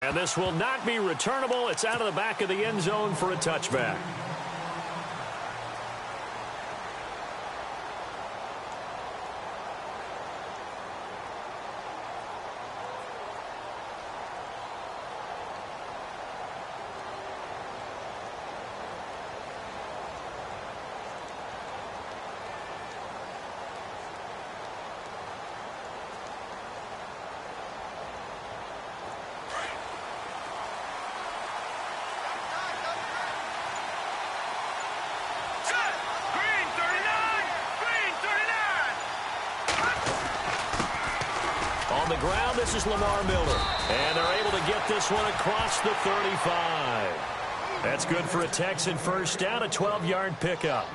And this will not be returnable. It's out of the back of the end zone for a touchback. On the ground, this is Lamar Miller. And they're able to get this one across the 35. That's good for a Texan first down, a 12-yard pickup.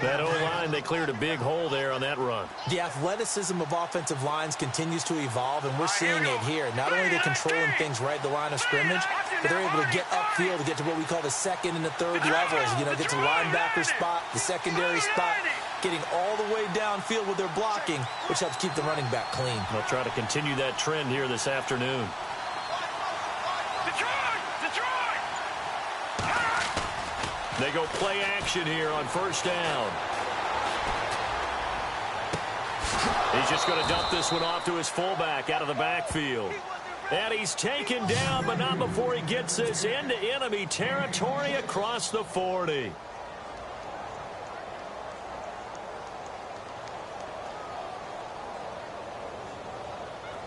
That O-line, they cleared a big hole there on that run. The athleticism of offensive lines continues to evolve, and we're seeing it here. Not only are they controlling things right at the line of scrimmage, but they're able to get upfield to get to what we call the second and the third levels. You know, get to the linebacker spot, the secondary spot, getting all the way downfield with their blocking, which helps keep the running back clean. They'll try to continue that trend here this afternoon. They go play action here on first down. He's just going to dump this one off to his fullback out of the backfield. And he's taken down, but not before he gets this into enemy territory across the 40.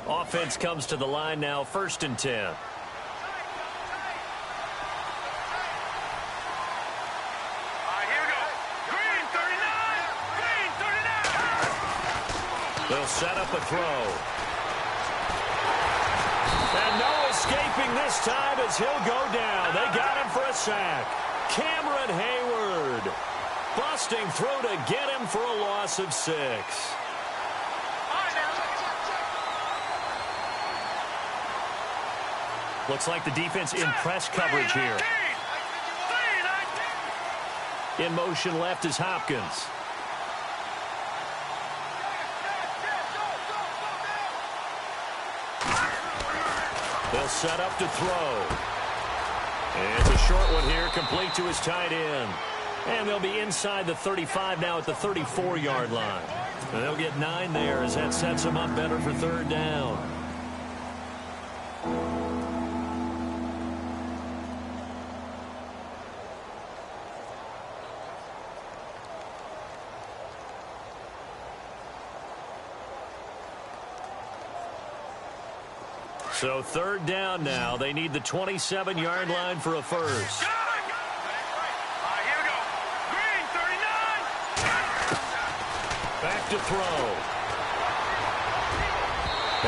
Offense comes to the line now, 1st and 10. They'll set up a throw. And no escaping this time as he'll go down. They got him for a sack. Cameron Hayward busting through to get him for a loss of 6. Looks like the defense in press coverage here. In motion left is Hopkins. They'll set up to throw. And it's a short one here, complete to his tight end. And they'll be inside the 35 now at the 34-yard line. And they'll get 9 there as that sets them up better for 3rd down. So 3rd down now. They need the 27-yard line for a first. Back to throw.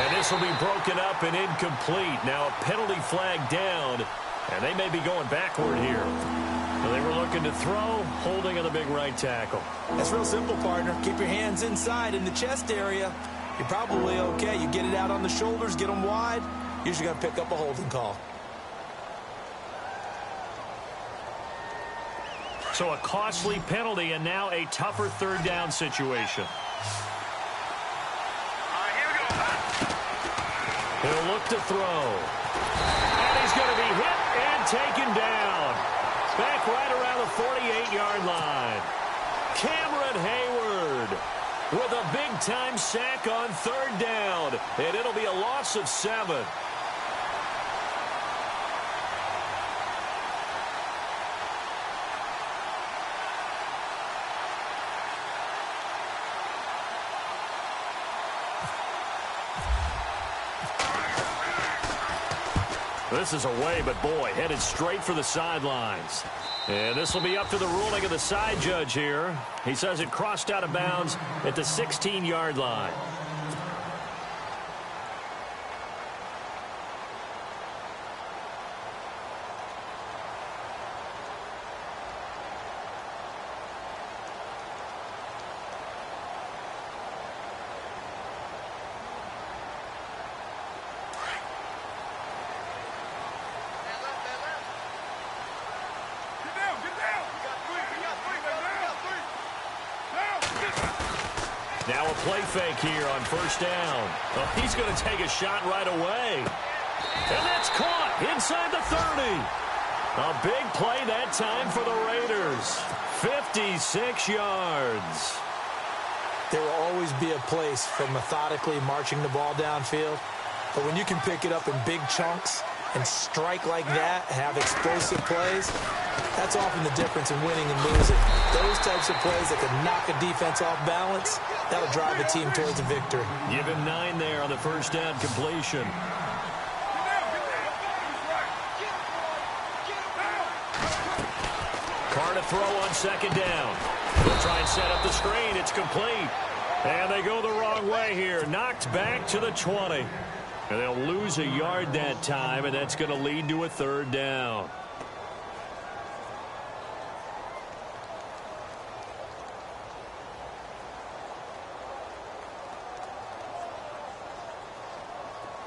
And this will be broken up and incomplete. Now a penalty flag down, and they may be going backward here. Well, they were looking to throw, holding on the big right tackle. That's real simple, partner. Keep your hands inside in the chest area. You're probably okay. You get it out on the shoulders, get them wide. Usually going to pick up a holding call. So a costly penalty and now a tougher 3rd down situation. He'll look to throw. And he's going to be hit and taken down. Back right around the 48-yard line. Cameron Hayward with a big-time sack on 3rd down. And it'll be a loss of 7. This is away, but boy, headed straight for the sidelines. And this will be up to the ruling of the side judge here. He says it crossed out of bounds at the 16-yard line. Now a play fake here on 1st down. Oh, he's going to take a shot right away. And that's caught inside the 30. A big play that time for the Raiders. 56 yards. There will always be a place for methodically marching the ball downfield. But when you can pick it up in big chunks and strike like that, have explosive plays, that's often the difference in winning and losing. Those types of plays that can knock a defense off balance, that'll drive a team towards a victory. Give him 9 there on the first down completion. Carr to throw on second down. They'll try and set up the screen. It's complete. And they go the wrong way here. Knocked back to the 20. And they'll lose a yard that time, and that's going to lead to a third down.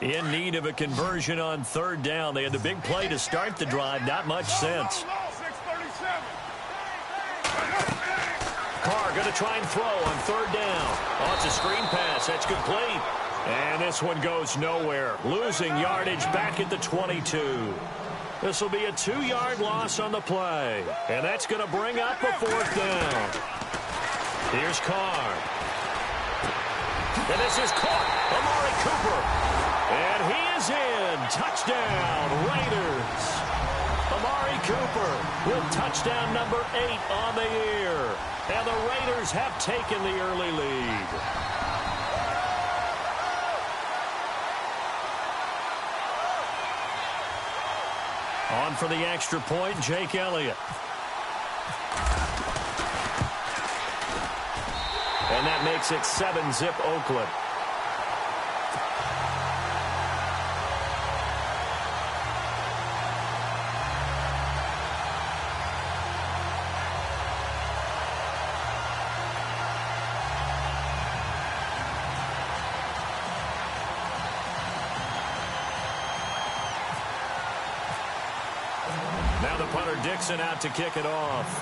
In need of a conversion on third down. They had the big play to start the drive. Not much sense. Carr going to try and throw on third down. Oh, it's a screen pass. That's complete. And this one goes nowhere. Losing yardage back at the 22. This will be a 2-yard loss on the play. And that's going to bring up a fourth down. Here's Carr. And this is caught. Amari Cooper. And he is in. Touchdown, Raiders. Amari Cooper with touchdown number 8 on the year. And the Raiders have taken the early lead. On for the extra point, Jake Elliott. And that makes it 7-zip Oakland. Now the punter Dixon out to kick it off.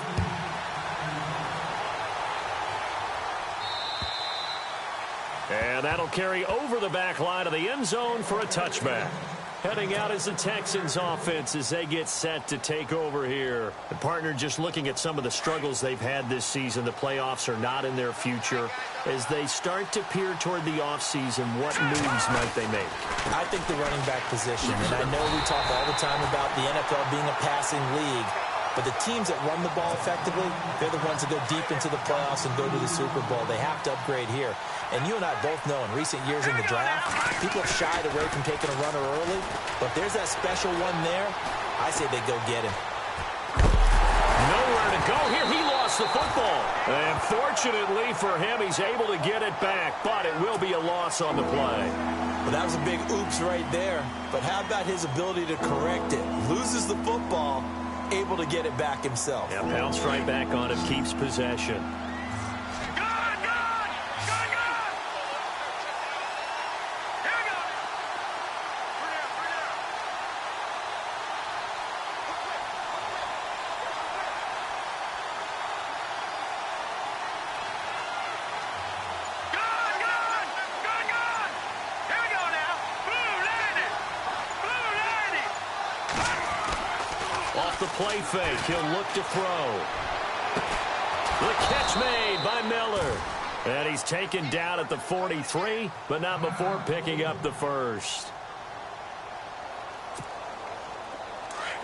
And that'll carry over the back line of the end zone for a touchback. Heading out is the Texans offense as they get set to take over here. The partner just looking at some of the struggles they've had this season. The playoffs are not in their future. As they start to peer toward the offseason, what moves might they make? I think the running back position, and I know we talk all the time about the NFL being a passing league, but the teams that run the ball effectively, they're the ones that go deep into the playoffs and go to the Super Bowl. They have to upgrade here. And you and I both know in recent years in the draft, people have shied away from taking a runner early. But there's that special one there. I say they go get him. Nowhere to go here. He lost the football. And fortunately for him, he's able to get it back. But it will be a loss on the play. Well, that was a big oops right there. But how about his ability to correct it? Loses the football, able to get it back himself. Yeah, pounced right back on it, keeps possession. The play fake. He'll look to throw. The catch made by Miller. And he's taken down at the 43, but not before picking up the first.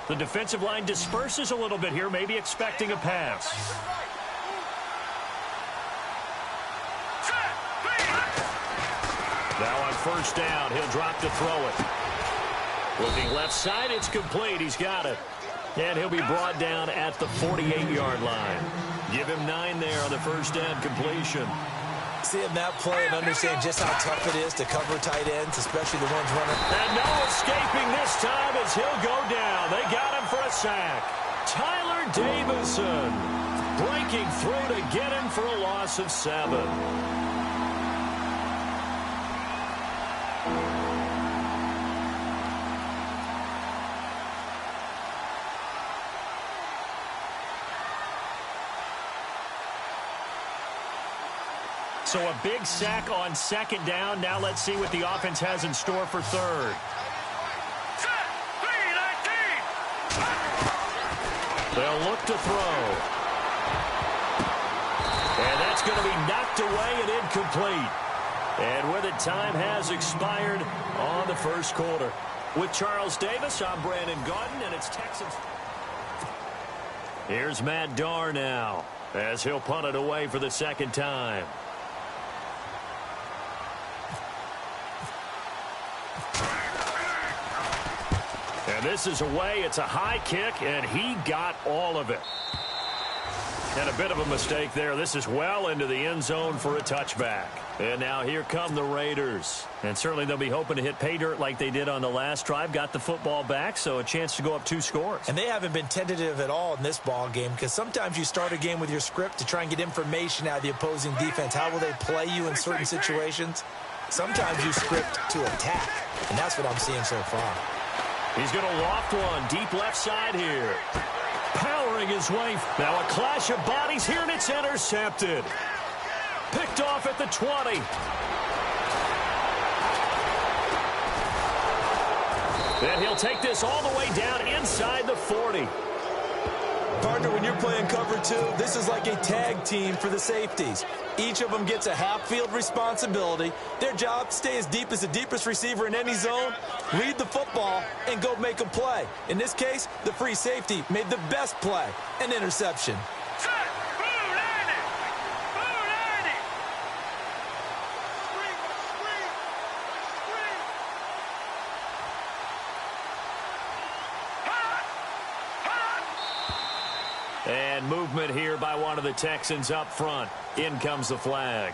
The defensive line disperses a little bit here, maybe expecting a pass. Now on first down, he'll drop to throw it. Looking left side, it's complete. He's got it. And he'll be brought down at the 48-yard line. Give him 9 there on the first down completion. Seeing that play and understand just how tough it is to cover tight ends, especially the ones running. And no escaping this time as he'll go down. They got him for a sack. Tyler Davison breaking through to get him for a loss of 7. So a big sack on second down. Now let's see what the offense has in store for third. They'll look to throw. And that's going to be knocked away and incomplete. And with it, time has expired on the first quarter. With Charles Davis, I'm Brandon Gaudin, and it's Texans. Here's Matt Darr now, as he'll punt it away for the second time. And this is away. It's a high kick, and he got all of it. And a bit of a mistake there. This is well into the end zone for a touchback. And now here come the Raiders. And certainly they'll be hoping to hit pay dirt like they did on the last drive. Got the football back, so a chance to go up 2 scores. And they haven't been tentative at all in this ball game, because sometimes you start a game with your script to try and get information out of the opposing defense. How will they play you in certain situations? Sometimes you script to attack, and that's what I'm seeing so far. He's going to loft one deep left side here. Powering his way. Now a clash of bodies here, and it's intercepted. Picked off at the 20. Then he'll take this all the way down inside the 40. Partner, when you're playing cover 2, this is like a tag team for the safeties. Each of them gets a half-field responsibility. Their job, stay as deep as the deepest receiver in any zone, read the football, and go make a play. In this case, the free safety made the best play, an interception. And movement here by one of the Texans up front. In comes the flag.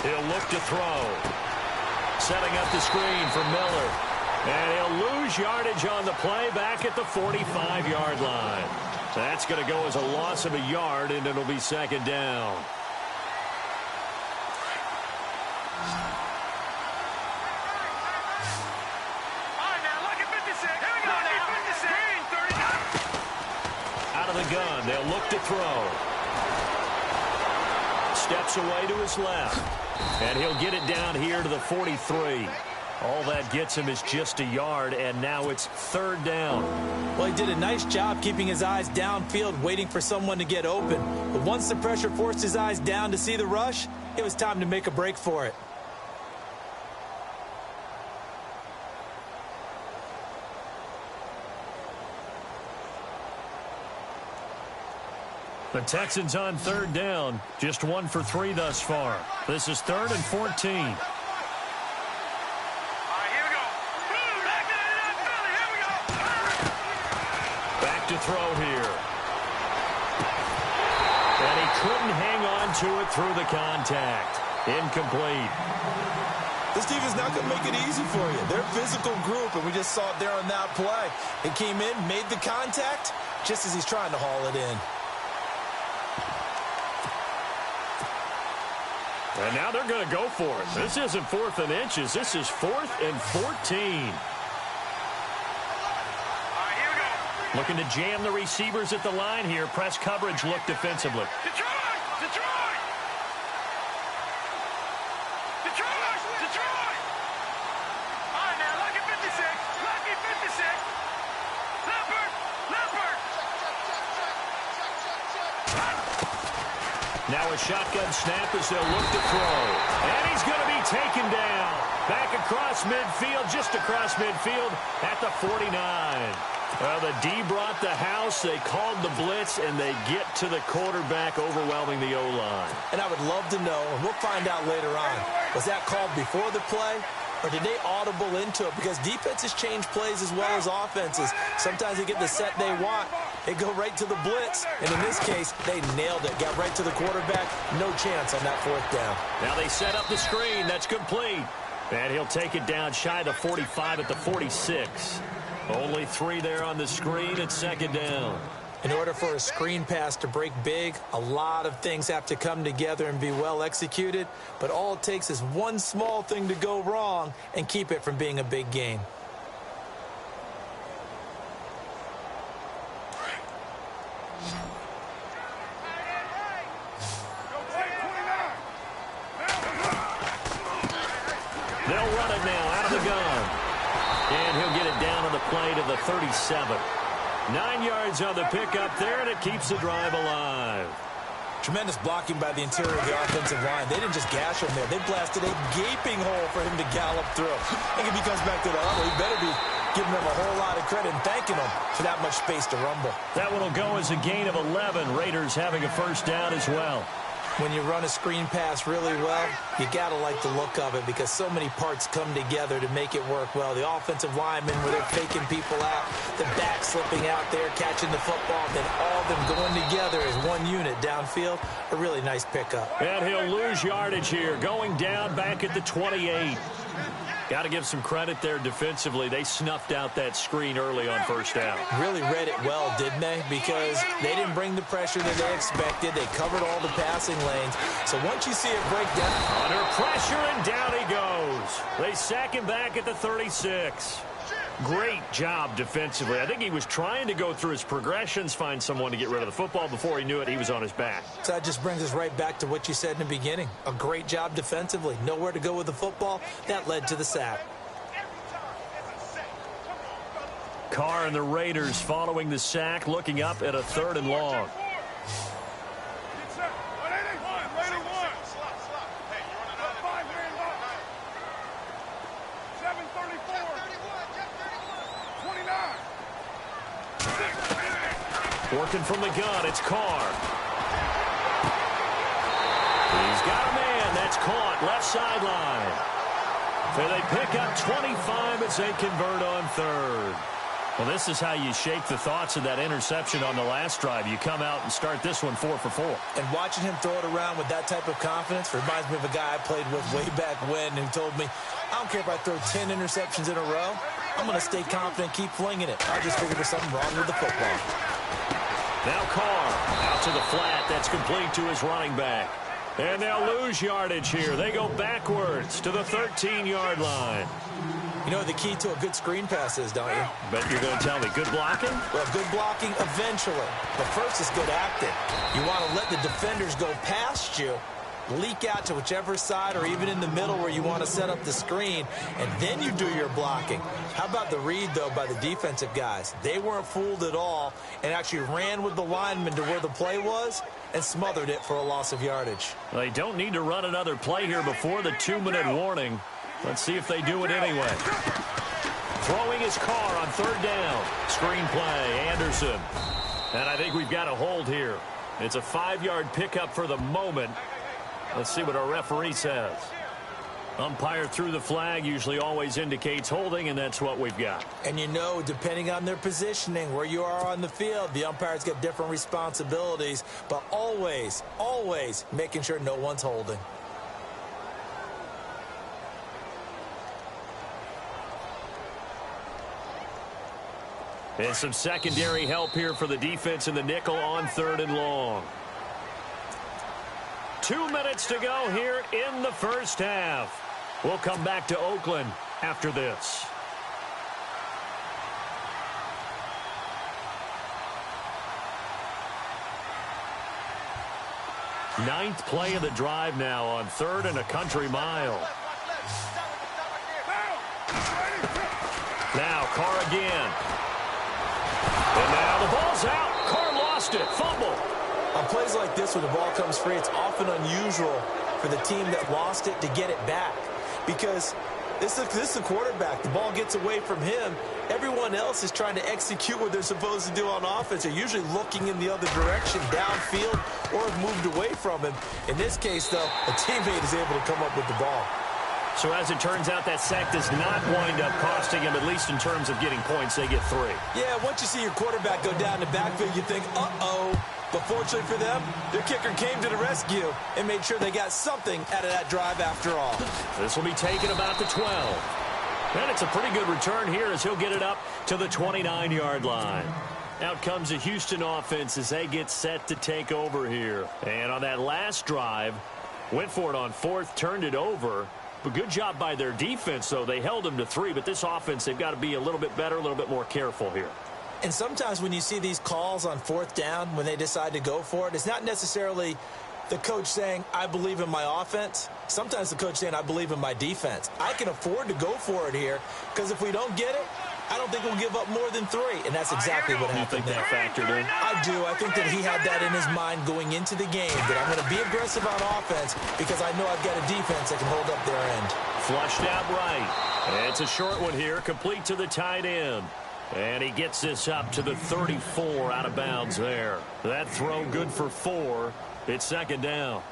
He'll look to throw. Setting up the screen for Miller. And he'll lose yardage on the play back at the 45-yard line. That's going to go as a loss of a yard, and it'll be second down. Out of the gun, they'll look to throw. Steps away to his left, and he'll get it down here to the 43. All that gets him is just a yard, and now it's third down. Well, he did a nice job keeping his eyes downfield, waiting for someone to get open. But once the pressure forced his eyes down to see the rush, it was time to make a break for it. The Texans on third down, just 1 for 3 thus far. This is 3rd and 14. To throw here. And he couldn't hang on to it through the contact. Incomplete. This defense not going to make it easy for you. They're a physical group, and we just saw it there on that play. It came in, made the contact, just as he's trying to haul it in. And now they're going to go for it. This isn't 4th and inches. This is 4th and 14. Looking to jam the receivers at the line here. Press coverage look defensively. Detroit! All right, now, lucky 56. Lucky 56. Leopard! Now a shotgun snap as they'll look to throw. And he's going to be taken down. Back across midfield, just across midfield at the 49. Well, the D brought the house. They called the blitz, and they get to the quarterback, overwhelming the O-line. And I would love to know, and we'll find out later on, was that called before the play, or did they audible into it? Because defenses change plays as well as offenses. Sometimes they get the set they want. They go right to the blitz, and in this case, they nailed it. Got right to the quarterback. No chance on that 4th down. Now they set up the screen. That's complete. And he'll take it down shy of the 45 at the 46. Only 3 there on the screen at second down. In order for a screen pass to break big, a lot of things have to come together and be well executed. But all it takes is one small thing to go wrong and keep it from being a big gain. run it now out of the gun. And he'll get it down on the play to the 37. 9 yards on the pickup there, and it keeps the drive alive. Tremendous blocking by the interior of the offensive line. They didn't just gash him there. They blasted a gaping hole for him to gallop through. I think if he comes back to the huddle, he better be giving them a whole lot of credit and thanking them for that much space to rumble. That one will go as a gain of 11. Raiders having a first down as well. When you run a screen pass really well, you got to like the look of it because so many parts come together to make it work well. The offensive linemen, where they're faking people out, the back slipping out there, catching the football, then all of them going together as one unit downfield. A really nice pickup. And he'll lose yardage here, going down back at the 28. Got to give some credit there defensively. They snuffed out that screen early on first down. Really read it well, didn't they? Because they didn't bring the pressure that they expected. They covered all the passing lanes. So once you see it break down. Under pressure, and down he goes. They sack him back at the 36. Great job defensively. I think he was trying to go through his progressions, find someone to get rid of the football. Before he knew it, he was on his back. So that just brings us right back to what you said in the beginning. A great job defensively. Nowhere to go with the football. That led to the sack. Carr and the Raiders following the sack, looking up at a 3rd and long. Working from the gun, it's Carr. He's got a man. That's caught. Left sideline. So they pick up 25 as they convert on 3rd. Well, this is how you shake the thoughts of that interception on the last drive. You come out and start this one 4 for 4. And watching him throw it around with that type of confidence reminds me of a guy I played with way back when who told me, I don't care if I throw 10 interceptions in a row. I'm going to stay confident, keep flinging it. I just figured there's something wrong with the football. Now Carr out to the flat. That's complete to his running back. And they'll lose yardage here. They go backwards to the 13-yard line. You know what the key to a good screen pass is, don't you? Bet you're going to tell me good blocking? Well, good blocking eventually. But first is good acting. You want to let the defenders go past you, leak out to whichever side or even in the middle where you want to set up the screen, and then you do your blocking. How about the read, though, by the defensive guys? They weren't fooled at all and actually ran with the lineman to where the play was and smothered it for a loss of yardage. They don't need to run another play here before the 2-minute warning. Let's see if they do it anyway. Throwing his Carr on 3rd down. Screen play, Anderson. And I think we've got a hold here. It's a 5-yard pickup for the moment. Let's see what our referee says. Umpire threw the flag, usually always indicates holding, and that's what we've got. And you know, depending on their positioning, where you are on the field, the umpires get different responsibilities, but always, always making sure no one's holding. And some secondary help here for the defense in the nickel on 3rd and long. 2 minutes to go here in the first half. We'll come back to Oakland after this. Ninth play of the drive now on 3rd and a country mile. Now Carr again. And now the ball's out. Carr lost it. Fumble. On plays like this, when the ball comes free, it's often unusual for the team that lost it to get it back. Because this is the quarterback. The ball gets away from him. Everyone else is trying to execute what they're supposed to do on offense. They're usually looking in the other direction, downfield, or have moved away from him. In this case, though, a teammate is able to come up with the ball. So as it turns out, that sack does not wind up costing him, at least in terms of getting points. They get 3. Yeah, once you see your quarterback go down the backfield, you think, uh-oh. But fortunately for them, their kicker came to the rescue and made sure they got something out of that drive after all. This will be taken about the 12. And it's a pretty good return here as he'll get it up to the 29-yard line. Out comes the Houston offense as they get set to take over here. And on that last drive, went for it on 4th, turned it over. But good job by their defense, though. They held them to 3, but this offense, they've got to be a little bit better, a little bit more careful here. And sometimes when you see these calls on 4th down, when they decide to go for it, it's not necessarily The coach saying, I believe in my offense. Sometimes the coach saying, I believe in my defense. I can afford to go for it here because if we don't get it, I don't think we'll give up more than 3. And that's exactly what happened there. You think that factored in? I do. I think that he had that in his mind going into the game, that I'm going to be aggressive on offense because I know I've got a defense that can hold up their end. Flushed out right. It's a short one here, complete to the tight end. And he gets this up to the 34 out of bounds there. That throw good for 4. It's second down.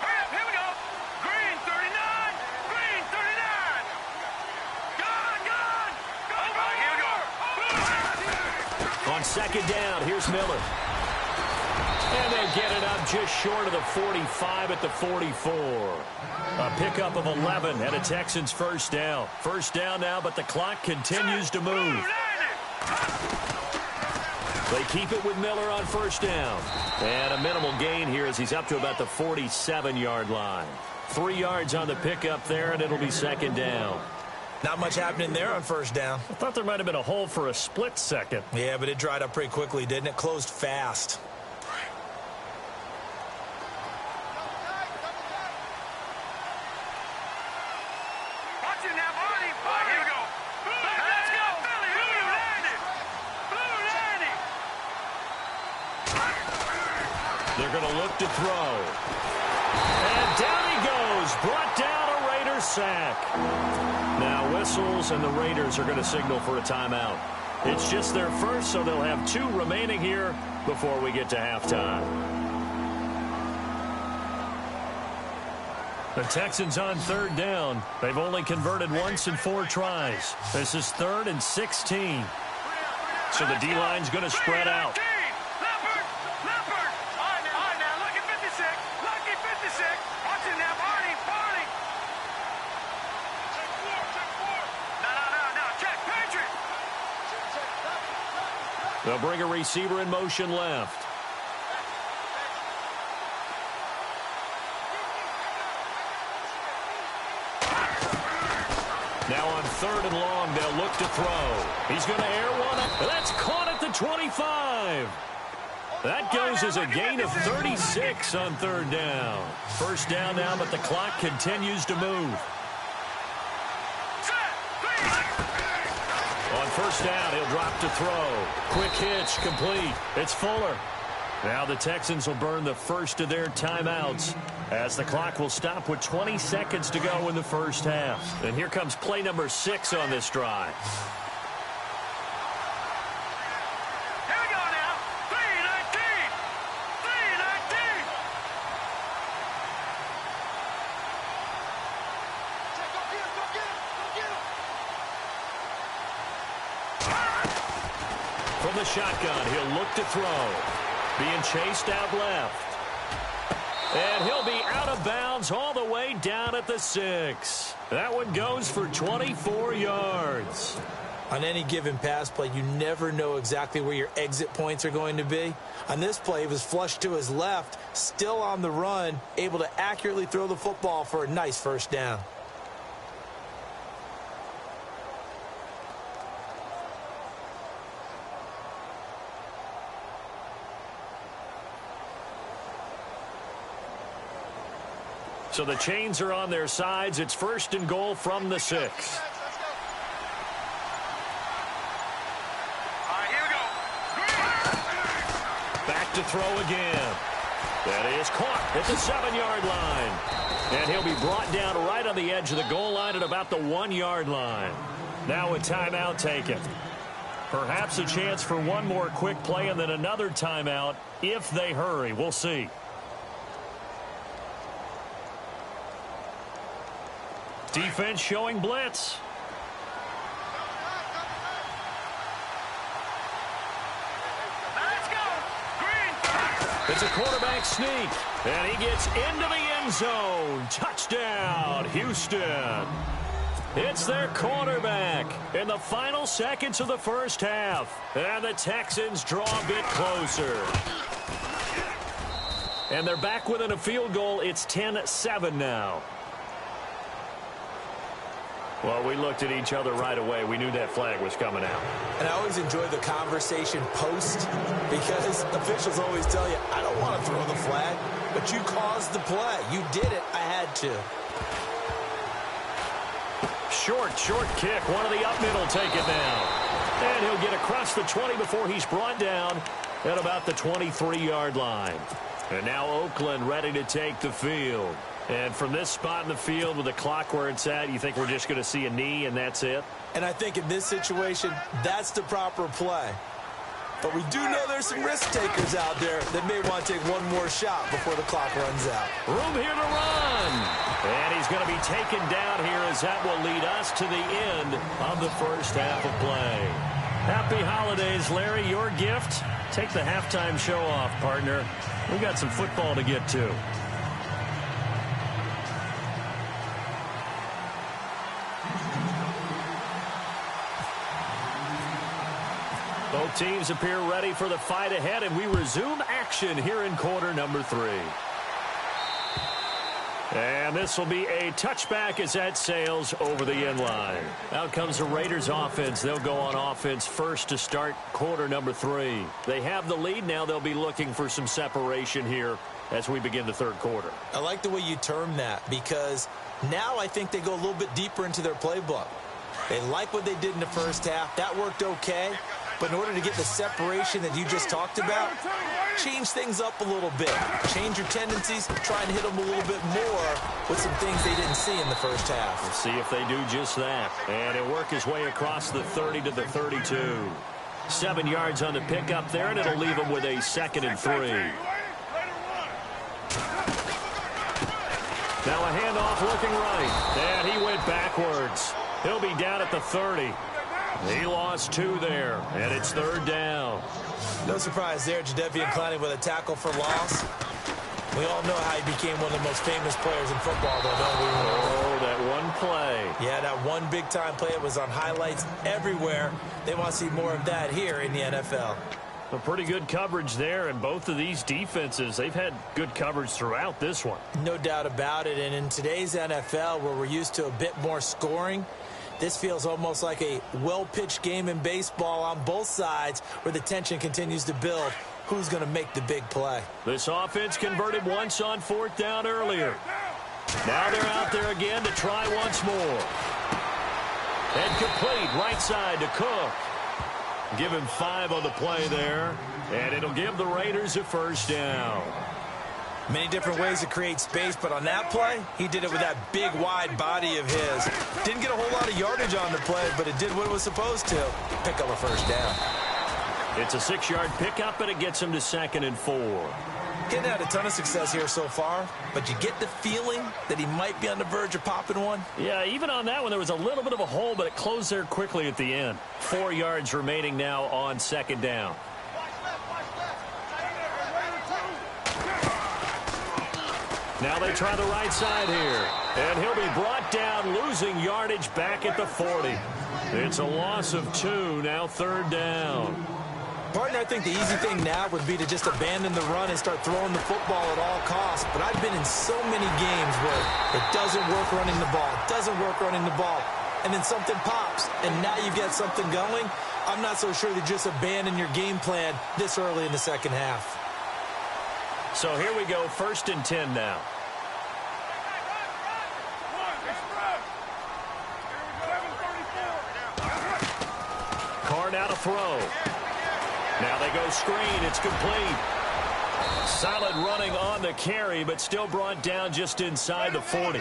Here we go. Green 39. Green 39. Gone. Here we go. On second down, here's Miller. And they get it up just short of the 45 at the 44. A pickup of 11 and a Texans first down. First down now, but the clock continues to move. They keep it with Miller on first down. And a minimal gain here as he's up to about the 47-yard line. 3 yards on the pickup there, and it'll be second down. Not much happening there on first down. I thought there might have been a hole for a split second. Yeah, but it dried up pretty quickly, didn't it? Closed fast. They're going to look to throw. And down he goes. Brought down a Raiders sack. Now whistles, and the Raiders are going to signal for a timeout. It's just their first, so they'll have 2 remaining here before we get to halftime. The Texans on third down. They've only converted once in 4 tries. This is 3rd and 16. So the D-line's going to spread out. They'll bring a receiver in motion left. Now on 3rd and long, they'll look to throw. He's going to air one. That's caught at the 25. That goes as a gain of 36 on 3rd down. First down now, but the clock continues to move. On first down, he'll drop to throw. Quick hitch, complete. It's Fuller. Now the Texans will burn the first of their timeouts as the clock will stop with 20 seconds to go in the first half. And here comes play number 6 on this drive. Here we go now. 3-19. 3-19. From the shotgun, he'll look to throw. Being chased out left. And he'll be out of bounds all the way down at the 6. That one goes for 24 yards. On any given pass play, you never know exactly where your exit points are going to be. On this play, he was flushed to his left, still on the run, able to accurately throw the football for a nice first down. So the chains are on their sides. It's 1st and goal from the 6. All right, here we go. Back to throw again. That is caught at the 7-yard line. And he'll be brought down right on the edge of the goal line at about the 1-yard line. Now a timeout taken. Perhaps a chance for one more quick play and then another timeout if they hurry. We'll see. Defense showing blitz. Let's go. Green. It's a quarterback sneak. And he gets into the end zone. Touchdown, Houston. It's their quarterback in the final seconds of the first half. And the Texans draw a bit closer. And they're back within a field goal. It's 10-7 now. Well, we looked at each other right away. We knew that flag was coming out. And I always enjoy the conversation post because officials always tell you, I don't want to throw the flag, but you caused the play. You did it. I had to. Short kick. One of the up middle take it down. And he'll get across the 20 before he's brought down at about the 23-yard line. And now Oakland ready to take the field. And from this spot in the field with the clock where it's at, you think we're just going to see a knee and that's it? And I think in this situation, that's the proper play. But we do know there's some risk takers out there that may want to take one more shot before the clock runs out. Room here to run. And he's going to be taken down here as that will lead us to the end of the first half of play. Happy holidays, Larry. Your gift? Take the halftime show off, partner. We got some football to get to. Both teams appear ready for the fight ahead, and we resume action here in quarter number 3. And this will be a touchback as that sails over the end line. Out comes the Raiders offense. They'll go on offense first to start quarter number 3. They have the lead. Now they'll be looking for some separation here as we begin the third quarter. I like the way you term that because now I think they go a little bit deeper into their playbook. They like what they did in the first half. That worked okay. But in order to get the separation that you just talked about, change things up a little bit. Change your tendencies, try and hit them a little bit more with some things they didn't see in the first half. We'll see if they do just that. And he'll work his way across the 30 to the 32. 7 yards on the pickup there, and it'll leave him with a 2nd and 3. Now a handoff looking right. And he went backwards. He'll be down at the 30. He lost 2 there, and it's 3rd down. No surprise there, Jadeveon Clowney with a tackle for loss. We all know how he became one of the most famous players in football, though, don't we? Oh, that one play. Yeah, that one big-time play. It was on highlights everywhere. They want to see more of that here in the NFL. A pretty good coverage there, and both of these defenses, they've had good coverage throughout this one. No doubt about it, and in today's NFL, where we're used to a bit more scoring, this feels almost like a well-pitched game in baseball on both sides where the tension continues to build. Who's going to make the big play? This offense converted once on 4th down earlier. Now they're out there again to try once more. And complete right side to Cook. Give him 5 on the play there. And it'll give the Raiders a 1st down. Many different ways to create space, but on that play, he did it with that big, wide body of his. Didn't get a whole lot of yardage on the play, but it did what it was supposed to. Pick up a 1st down. It's a 6-yard pickup, and it gets him to 2nd and 4. Getting had a ton of success here so far, but you get the feeling that he might be on the verge of popping one. Yeah, even on that one, there was a little bit of a hole, but it closed there quickly at the end. 4 yards remaining now on 2nd down. Now they try the right side here. And he'll be brought down, losing yardage back at the 40. It's a loss of 2, now 3rd down. Partner, I think the easy thing now would be to just abandon the run and start throwing the football at all costs. But I've been in so many games where it doesn't work running the ball, and then something pops, and now you get something going. I'm not so sure that just abandon your game plan this early in the second half. So here we go, 1st and 10 now. Carr now to throw. Now they go screen. It's complete. Solid running on the carry, but still brought down just inside the 40.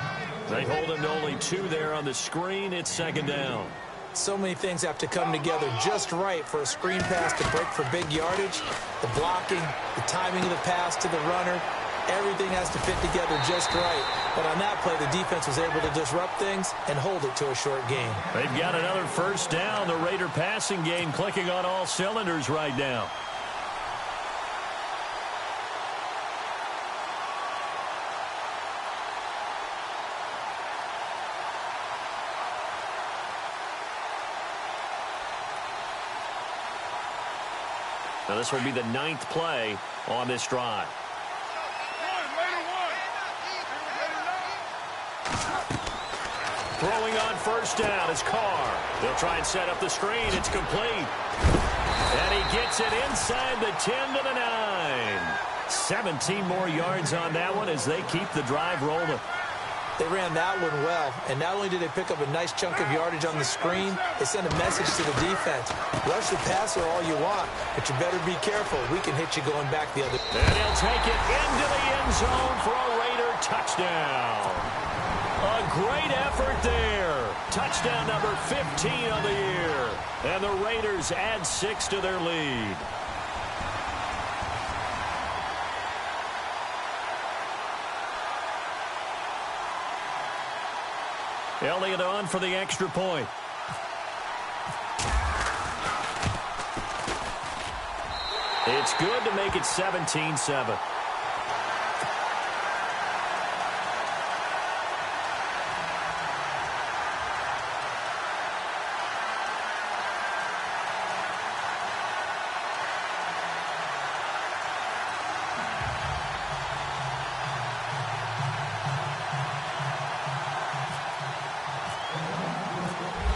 They hold him to only 2 there on the screen. It's 2nd down. So many things have to come together just right for a screen pass to break for big yardage. The blocking, the timing of the pass to the runner, everything has to fit together just right. But on that play, the defense was able to disrupt things and hold it to a short game. They've got another 1st down. The Raider passing game clicking on all cylinders right now. Now this will be the 9th play on this drive. Throwing on first down is Carr. They'll try and set up the screen. It's complete. And he gets it inside the 10 to the 9. 17 more yards on that one as they keep the drive rolling. They ran that one well, and not only did they pick up a nice chunk of yardage on the screen, they sent a message to the defense. Rush the passer all you want, but you better be careful. We can hit you going back the other. And he'll take it into the end zone for a Raider touchdown. A great effort there. Touchdown number 15 of the year. And the Raiders add 6 to their lead. Elliott on for the extra point. It's good to make it 17-7.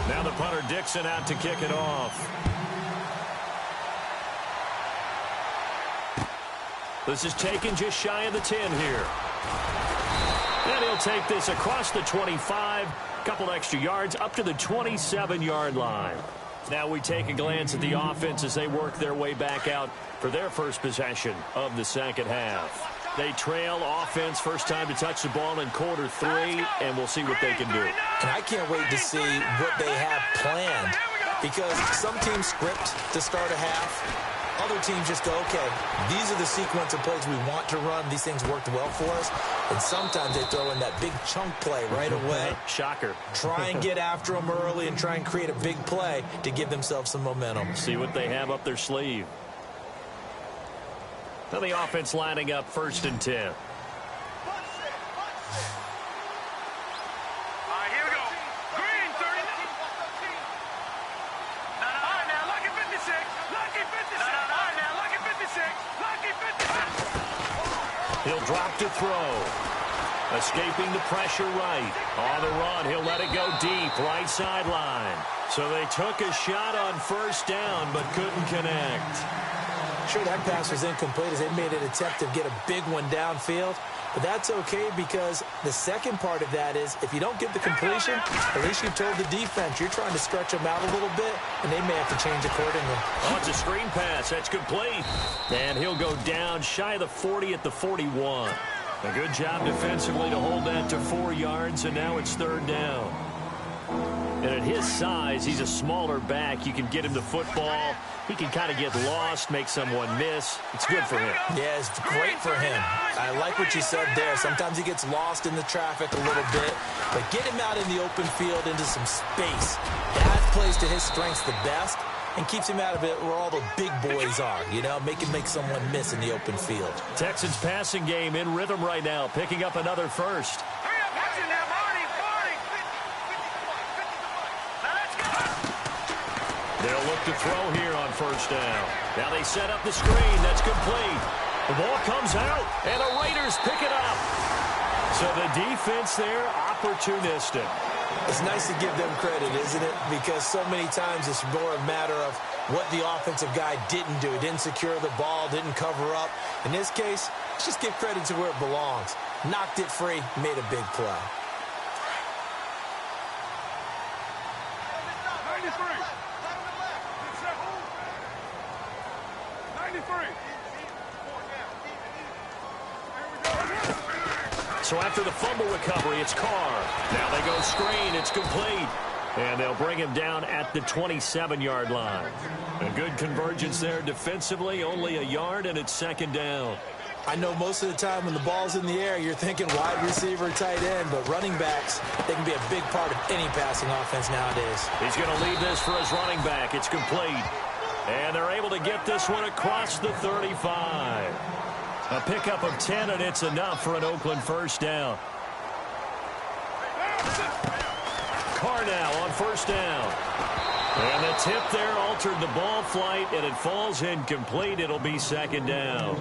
Now the punter Dixon out to kick it off. This is taken just shy of the 10 here. And he'll take this across the 25, couple extra yards up to the 27-yard line. Now we take a glance at the offense as they work their way back out for their first possession of the second half. They trail offense, first time to touch the ball in quarter 3, and we'll see what they can do. And I can't wait to see what they have planned, because some teams script to start a half. Other teams just go, okay, these are the sequence of plays we want to run. These things worked well for us. And sometimes they throw in that big chunk play right away. Shocker. Try and get after them early and try and create a big play to give themselves some momentum. See what they have up their sleeve. Now the offense lining up 1st and 10. He'll drop to throw. Escaping the pressure right. On the run, he'll let it go deep, right sideline. So they took a shot on first down, but couldn't connect. Sure, that pass was incomplete as they made an attempt to get a big one downfield. But that's okay, because the second part of that is if you don't get the completion, at least you told the defense you're trying to stretch them out a little bit, and they may have to change accordingly. Oh, it's a screen pass. That's complete. And he'll go down shy of the 40 at the 41. A good job defensively to hold that to 4 yards, and now it's 3rd down. And at his size, he's a smaller back. You can get him the football. He can kind of get lost, make someone miss. It's good for him. Yeah, it's great for him. I like what you said there. Sometimes he gets lost in the traffic a little bit, but get him out in the open field into some space. That plays to his strengths the best and keeps him out of it where all the big boys are, you know, make someone miss in the open field. Texans passing game in rhythm right now, picking up another first. They'll look to throw here on first down. Now they set up the screen. That's complete. The ball comes out, and the Raiders pick it up. So the defense there, opportunistic. It's nice to give them credit, isn't it? Because so many times it's more a matter of what the offensive guy didn't do. He didn't secure the ball, didn't cover up. In this case, let's just give credit to where it belongs. Knocked it free, made a big play. 93. So after the fumble recovery, it's Carr. Now they go screen. It's complete. And they'll bring him down at the 27-yard line. A good convergence there defensively, only a yard, and it's 2nd down. I know most of the time when the ball's in the air, you're thinking wide receiver, tight end, but running backs, they can be a big part of any passing offense nowadays. He's going to leave this for his running back. It's complete. And they're able to get this one across the 35. A pickup of 10, and it's enough for an Oakland first down. Carr now on first down. And the tip there altered the ball flight, and it falls incomplete. It'll be 2nd down.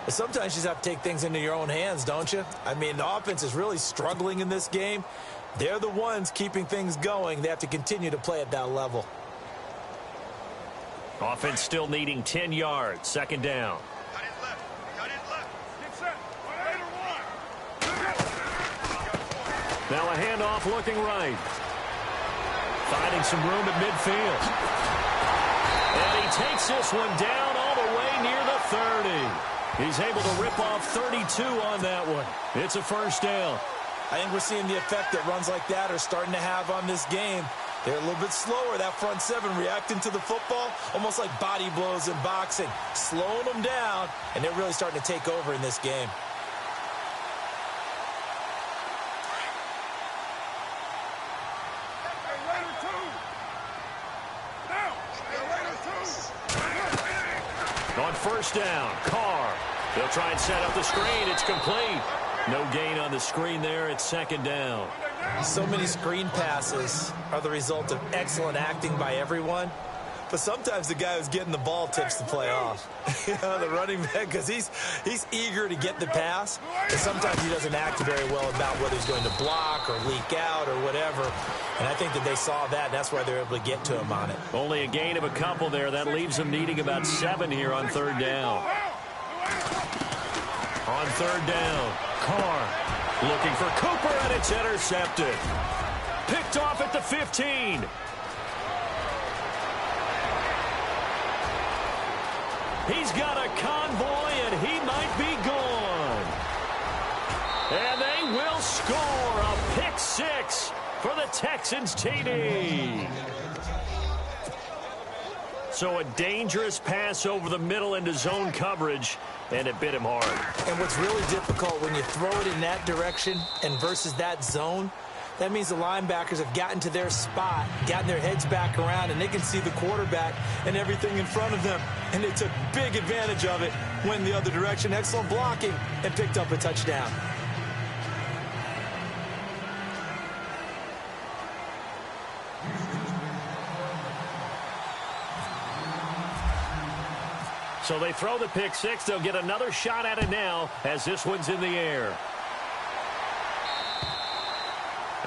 Sometimes you just have to take things into your own hands, don't you? I mean, the offense is really struggling in this game. They're the ones keeping things going. They have to continue to play at that level. Offense still needing 10 yards. Second down. Cut in left. Cut in left. Get set. Raider one. Now a handoff looking right. Finding some room at midfield. And he takes this one down all the way near the 30. He's able to rip off 32 on that one. It's a first down. I think we're seeing the effect that runs like that are starting to have on this game. They're a little bit slower, that front seven, reacting to the football, almost like body blows in boxing, slowing them down, and they're really starting to take over in this game. On first down, Carr. They'll try and set up the screen. It's complete. No gain on the screen there. It's second down. So many screen passes are the result of excellent acting by everyone. But sometimes the guy who's getting the ball tips the play off. The running back, because he's eager to get the pass. And sometimes he doesn't act very well about whether he's going to block or leak out or whatever. And I think that they saw that. That's why they're able to get to him on it. Only a gain of a couple there. That leaves them needing about 7 here on third down. On third down, Carr looking for Cooper, and it's intercepted. Picked off at the 15. He's got a convoy, and he might be gone. And they will score a pick six for the Texans TD. So a dangerous pass over the middle into zone coverage, and it bit him hard. And what's really difficult when you throw it in that direction and versus that zone, that means the linebackers have gotten to their spot, gotten their heads back around, and they can see the quarterback and everything in front of them. And they took big advantage of it, went the other direction, excellent blocking, and picked up a touchdown. So they throw the pick six. They'll get another shot at it now as this one's in the air.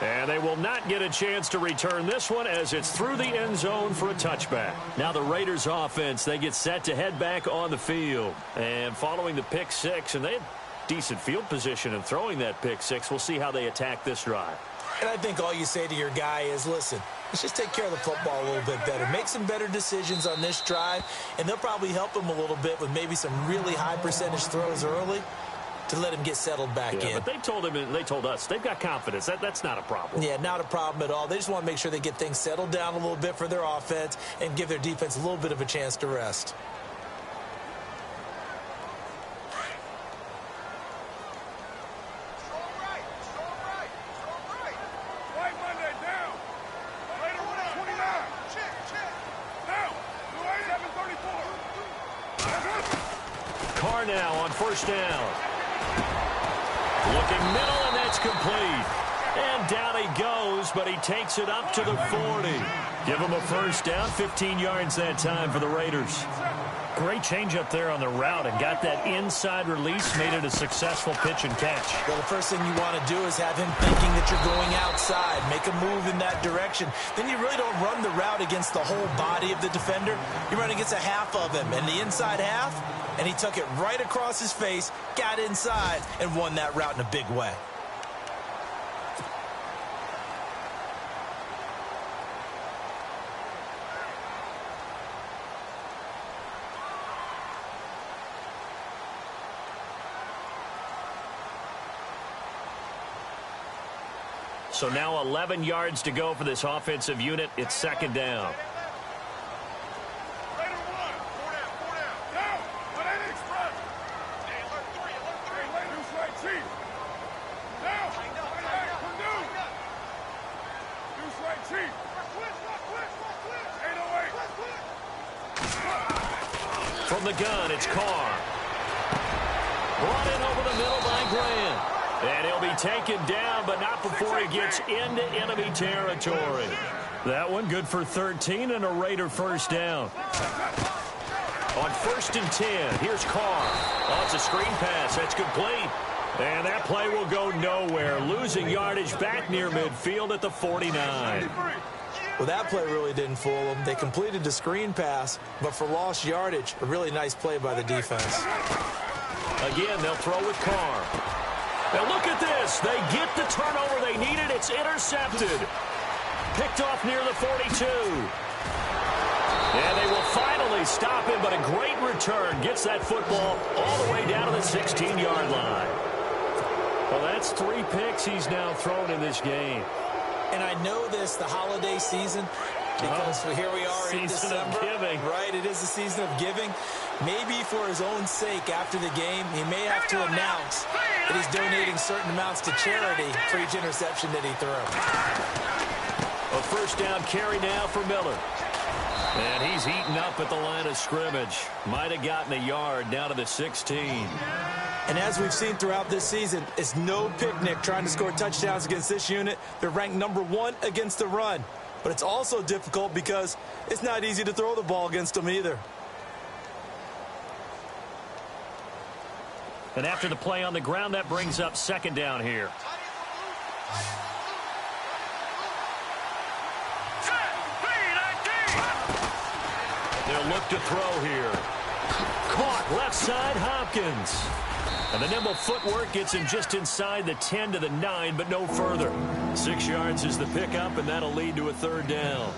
And they will not get a chance to return this one as it's through the end zone for a touchback. Now the Raiders offense, they get set to head back on the field. And following the pick six, and they had decent field position in throwing that pick six. We'll see how they attack this drive. And I think all you say to your guy is, listen, let's just take care of the football a little bit better. Make some better decisions on this drive, and they'll probably help him a little bit with maybe some really high percentage throws early to let him get settled back in. But they told him, and they told us, they've got confidence. That's not a problem. Yeah, not a problem at all. They just want to make sure they get things settled down a little bit for their offense and give their defense a little bit of a chance to rest. Carr now on first down. Looking middle, and that's complete. And down he goes, but he takes it up to the 40. Give him a first down, 15 yards that time for the Raiders. Great change up there on the route and got that inside release, made it a successful pitch and catch. Well, the first thing you want to do is have him thinking that you're going outside, make a move in that direction. Then you really don't run the route against the whole body of the defender. You run against a half of him, and the inside half, and he took it right across his face, got inside, and won that route in a big way. So now 11 yards to go for this offensive unit. It's second down. From the gun, it's Carr. Brought in over the middle by Grant. And he'll be taken down, but not before he gets into enemy territory. That one good for 13 and a Raider first down. On 1st and 10, here's Carr. Oh, it's a screen pass. That's complete. And that play will go nowhere, losing yardage back near midfield at the 49. Well, that play really didn't fool them. They completed the screen pass, but for lost yardage, a really nice play by the defense. Again, they'll throw with Carr. Now look at this. They get the turnover they needed. It's intercepted. Picked off near the 42. And they will finally stop him, but a great return. Gets that football all the way down to the 16-yard line. Well, that's 3 picks he's now thrown in this game. And I know this, the holiday season, because here we are in December. Season of giving. Right, it is the season of giving. Maybe for his own sake after the game, he may have to announce that he's donating certain amounts to charity for each interception that he threw. A first down carry now for Miller. And he's eaten up at the line of scrimmage. Might have gotten a yard down to the 16. And as we've seen throughout this season, it's no picnic trying to score touchdowns against this unit. They're ranked number 1 against the run. But it's also difficult because it's not easy to throw the ball against them either. And after the play on the ground, that brings up second down here. They'll look to throw here. Caught left side, Hopkins. And the nimble footwork gets him just inside the 10 to the 9, but no further. 6 yards is the pickup, and that'll lead to a third down.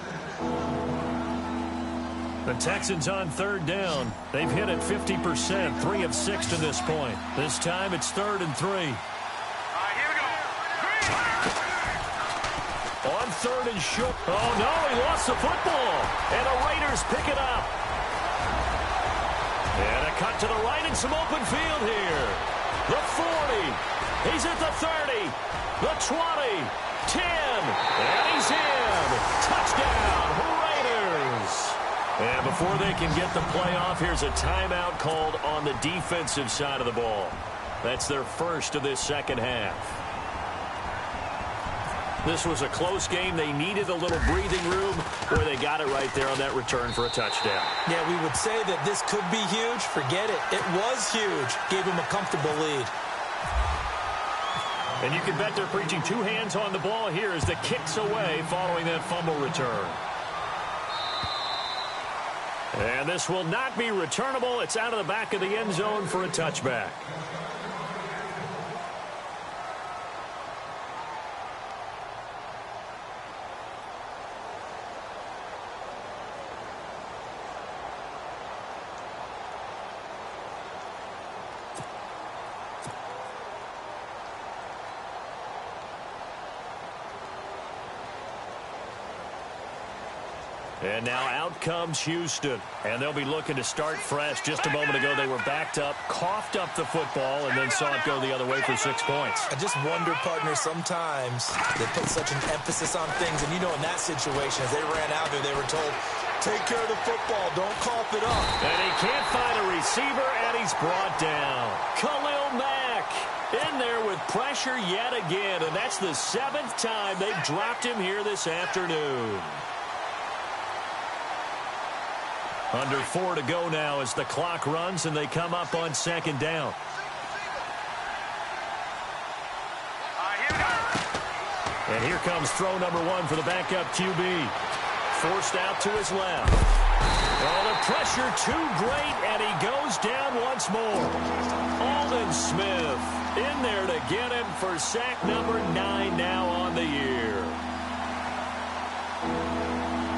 The Texans on third down. They've hit it 50%, 3 of 6 to this point. This time it's 3rd and 3. All right, here we go. On 3rd and short. Oh, no, he lost the football. And the Raiders pick it up. And a cut to the right and some open field here. The 40. He's at the 30. The 20. 10. And he's in. Touchdown, Raiders. And before they can get the play off, here's a timeout called on the defensive side of the ball. That's their first of this second half. This was a close game. They needed a little breathing room where they got it right there on that return for a touchdown. Yeah, we would say that this could be huge. Forget it. It was huge. Gave him a comfortable lead. And you can bet they're preaching 2 hands on the ball here as the kick's away following that fumble return. And this will not be returnable. It's out of the back of the end zone for a touchback. And now out comes Houston. And they'll be looking to start fresh. Just a moment ago, they were backed up, coughed up the football, and then saw it go the other way for 6 points. I just wonder, partner, sometimes they put such an emphasis on things. And, you know, in that situation, as they ran out there, they were told, take care of the football, don't cough it up. And he can't find a receiver, and he's brought down. Khalil Mack in there with pressure yet again. And that's the 7th time they've dropped him here this afternoon. Under 4 to go now as the clock runs and they come up on second down. And here comes throw number 1 for the backup QB. Forced out to his left. Oh, the pressure too great, and he goes down once more. Aldon Smith in there to get him for sack number 9 now on the year.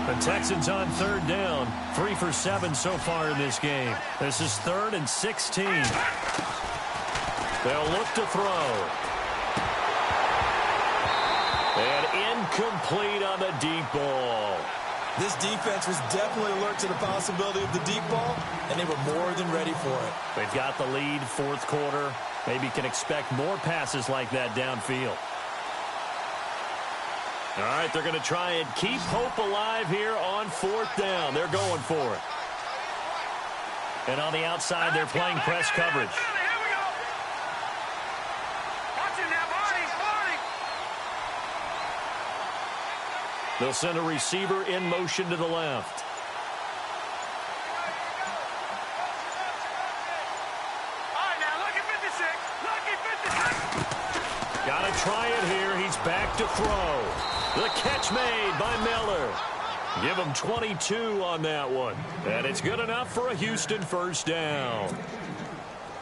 The Texans on third down. 3 for 7 so far in this game. This is 3rd and 16. They'll look to throw. And incomplete on the deep ball. This defense was definitely alert to the possibility of the deep ball, and they were more than ready for it. They've got the lead, 4th quarter. Maybe can expect more passes like that downfield. All right, they're going to try and keep hope alive here on 4th down. They're going for it. And on the outside, they're playing press coverage. They'll send a receiver in motion to the left. All right, now, look at 56. Look at 56. try it here. He's back to throw. The catch made by Miller. Give him 22 on that one. And it's good enough for a Houston first down.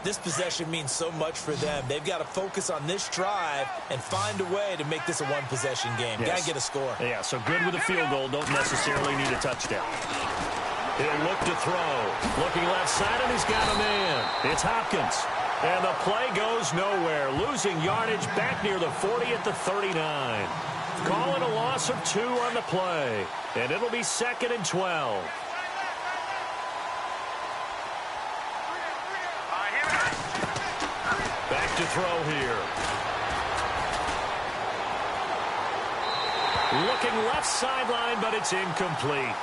This possession means so much for them. They've got to focus on this drive and find a way to make this a one-possession game. Yes. Got to get a score. Yeah, so good with a field goal. Don't necessarily need a touchdown. He'll look to throw. Looking left side, and he's got a man. It's Hopkins. And the play goes nowhere. Losing yardage back near the 40 at the 39. Calling a loss of 2 on the play. And it'll be 2nd and 12. Back to throw here. Looking left sideline, but it's incomplete.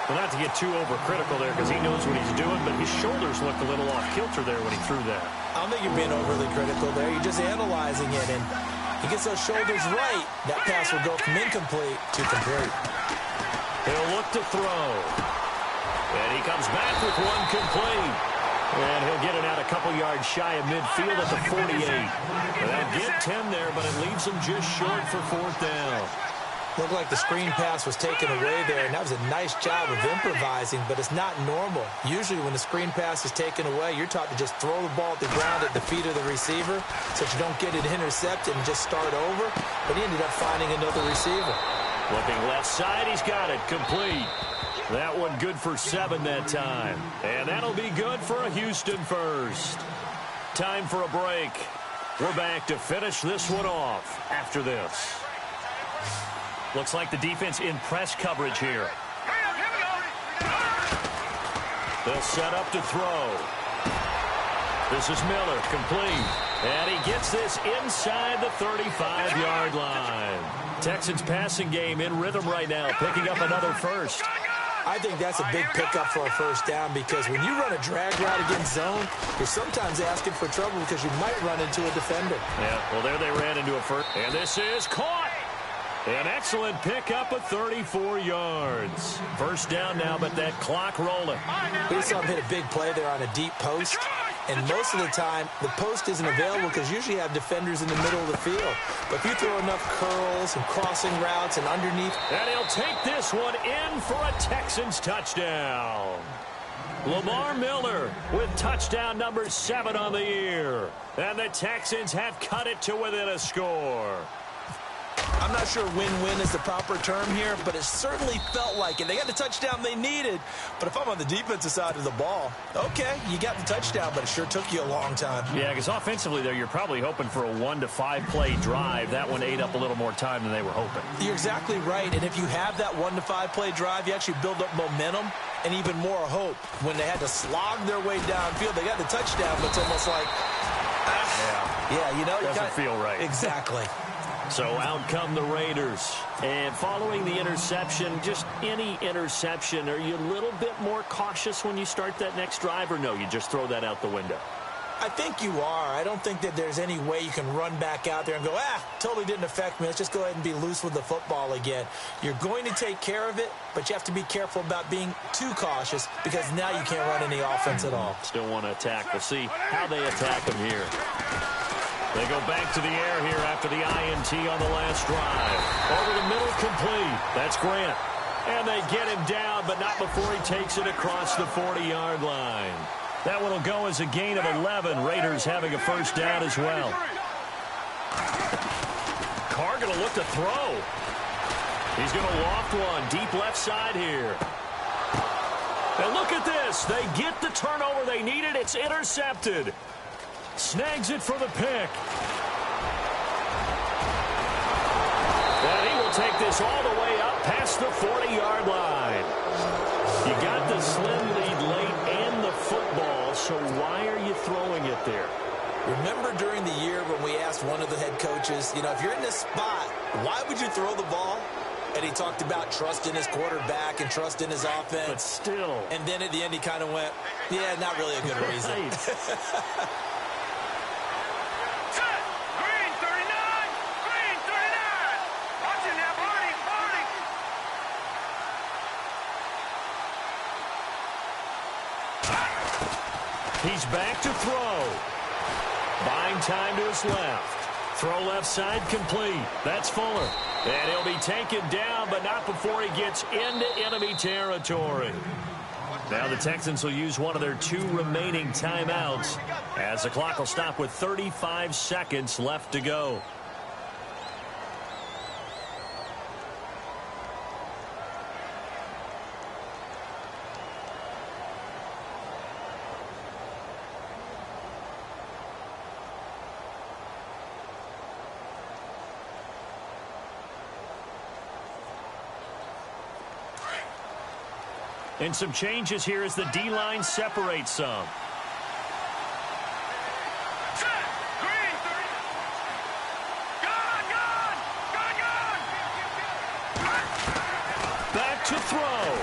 Well, not to get too overcritical there because he knows what he's doing, but his shoulders looked a little off kilter there when he threw that. I don't think you're being overly critical there. You're just analyzing it, and he gets those shoulders right. That pass will go from incomplete to complete. He'll look to throw. And he comes back with one complete. And he'll get it out a couple yards shy of midfield at the 48. And they'll get 10 there, but it leaves him just short for 4th down. Looked like the screen pass was taken away there, and that was a nice job of improvising, but it's not normal. Usually when the screen pass is taken away, you're taught to just throw the ball at the ground at the feet of the receiver so that you don't get it intercepted and just start over, but he ended up finding another receiver. Looking left side, he's got it, complete. That one good for 7 that time, and that'll be good for a Houston first. Time for a break. We're back to finish this one off after this. Looks like the defense in press coverage here. They'll set up to throw. This is Miller, complete. And he gets this inside the 35-yard line. Texans passing game in rhythm right now, picking up another first. I think that's a big pickup for a first down because when you run a drag route against zone, you're sometimes asking for trouble because you might run into a defender. Yeah, well, there they ran into a first. And this is caught. An excellent pickup of 34 yards. First down now, but that clock rolling. We saw him hit a big play there on a deep post. And most of the time, the post isn't available because usually you have defenders in the middle of the field. But if you throw enough curls and crossing routes and underneath. And he'll take this one in for a Texans touchdown. Lamar Miller with touchdown number 7 on the year. And the Texans have cut it to within a score. I'm not sure win-win is the proper term here, but it certainly felt like it. They got the touchdown they needed, but if I'm on the defensive side of the ball, okay, you got the touchdown, but it sure took you a long time. Yeah, because offensively there, you're probably hoping for a 1 to 5 play drive. That one ate up a little more time than they were hoping. You're exactly right, and if you have that 1 to 5 play drive, you actually build up momentum and even more hope. When they had to slog their way downfield, they got the touchdown, but it's almost like, yeah, you know, doesn't feel right. Exactly. So out come the Raiders. And following the interception, just any interception, are you a little bit more cautious when you start that next drive, or no, you just throw that out the window? I think you are. I don't think that there's any way you can run back out there and go, totally didn't affect me. Let's just go ahead and be loose with the football again. You're going to take care of it, but you have to be careful about being too cautious because now you can't run any offense at all. Still want to attack. We'll see how they attack them here. They go back to the air here after the INT on the last drive. Over the middle, complete. That's Grant. And they get him down, but not before he takes it across the 40-yard line. That one will go as a gain of 11. Raiders having a first down as well. Carr going to look to throw. He's going to loft one deep left side here. And look at this. They get the turnover they needed. It's intercepted. Snags it for the pick. And he will take this all the way up past the 40-yard line. You got the slim lead late and the football, so why are you throwing it there? Remember during the year when we asked one of the head coaches, you know, if you're in this spot, why would you throw the ball? And he talked about trust in his quarterback and trust in his offense. But still. And then at the end he kind of went, yeah, not really a good reason. He's back to throw. Buying time to his left. Throw left side complete. That's Fuller. And he'll be taken down, but not before he gets into enemy territory. Now the Texans will use one of their 2 remaining timeouts as the clock will stop with 35 seconds left to go. And some changes here as the D-line separates some. Back to throw.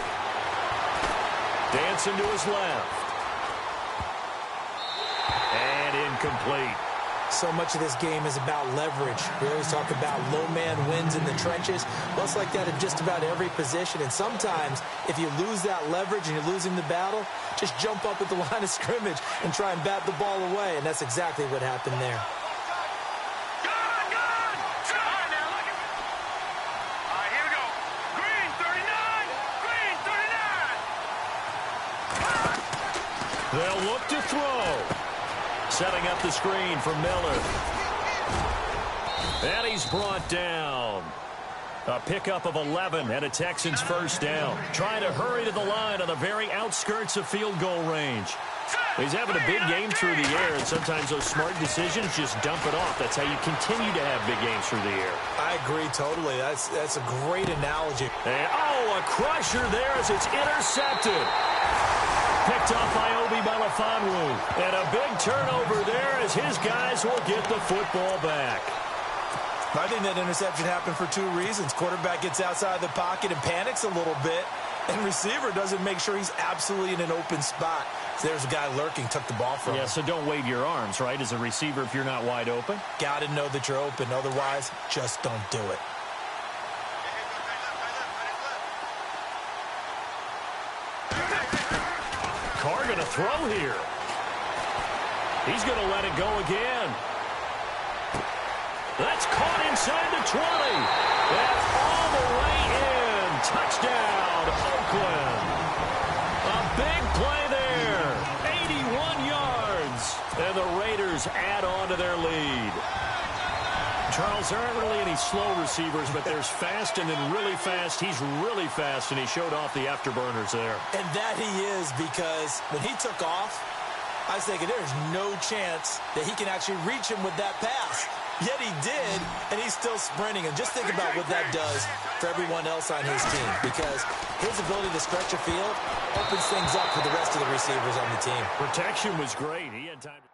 Dancing to his left. And incomplete. So much of this game is about leverage. We always talk about low man wins in the trenches. Well, it's like that in just about every position. And sometimes, if you lose that leverage and you're losing the battle, just jump up at the line of scrimmage and try and bat the ball away. And that's exactly what happened there. Here we go. Green 39. Green 39. They'll look to throw. Setting up the screen for Miller. And he's brought down. A pickup of 11 and a Texans first down. Trying to hurry to the line on the very outskirts of field goal range. He's having a big game through the air, and sometimes those smart decisions just dump it off. That's how you continue to have big games through the air. I agree totally. That's a great analogy. And, a crusher there as it's intercepted. Picked off by Obi Melifonwu. And a big turnover there as his guys will get the football back. I think that interception happened for 2 reasons. Quarterback gets outside the pocket and panics a little bit, and receiver doesn't make sure he's absolutely in an open spot. So there's a guy lurking, took the ball from him. Yeah, so don't wave your arms, right, as a receiver if you're not wide open. Got to know that you're open. Otherwise, just don't do it. Carr going to throw here. He's going to let it go again. That's caught inside the 20. That's all the way in. Touchdown, Oakland. A big play there. 81 yards. And the Raiders add on to their lead. Charles, there aren't really any slow receivers, but there's fast and then really fast. He's really fast, and he showed off the afterburners there. And that he is, because when he took off, I was thinking there's no chance that he can actually reach him with that pass. Yet he did, and he's still sprinting. And just think about what that does for everyone else on his team, because his ability to stretch a field opens things up for the rest of the receivers on the team. Protection was great. He had time to